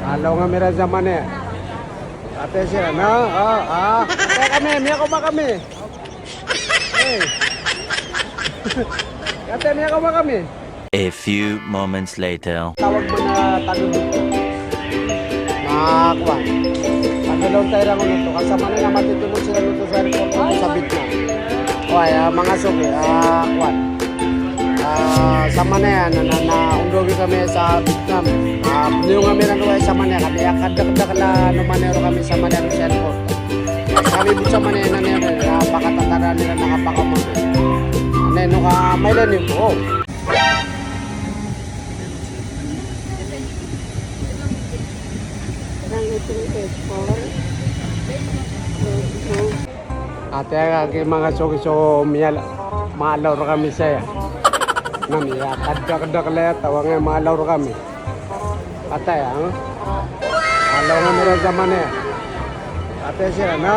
Alaw nga mira zaman eh. Ate sila na. Ate kami, miya ko ba kami? Hey. Ate, miya ko ba kami? A few moments later. Tawag mo na tago dito. Nakakwa. Pagdalawang tayo lang nito. Kasama na nga matitulog sila nito sa airport o sa Vietnam. Okay, mga suki, kwan. Sama na yan, naundogi kami sa Vietnam. Piliw kami ng luway sa Manila. Kami kadak-dak na numanero kami sa Manila sa airport. Kami bu sa Manila na nero, napakatatara nila nakapakamot. Ano ka, may lanin po. Ate kay mga suki-so maalaw kami saya. Nami kadak-dak la tawa nga maalaw kami. Ate alaw nga mira zaman eh. Ate sila na.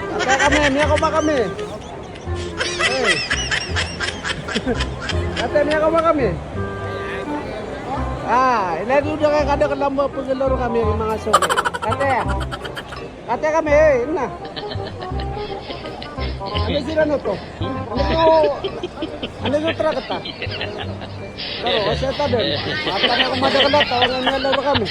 Ate kami, miya ko ba kami? Hey. Ate miya ko ba kami? Ilan udah kayak kadang lambak pengelor kami mga suki. Ate kami, na. Ano sila no to? Ano yung tra kata? Pero, saya tabi. Mata na kumadakala, tawanan na laro kami.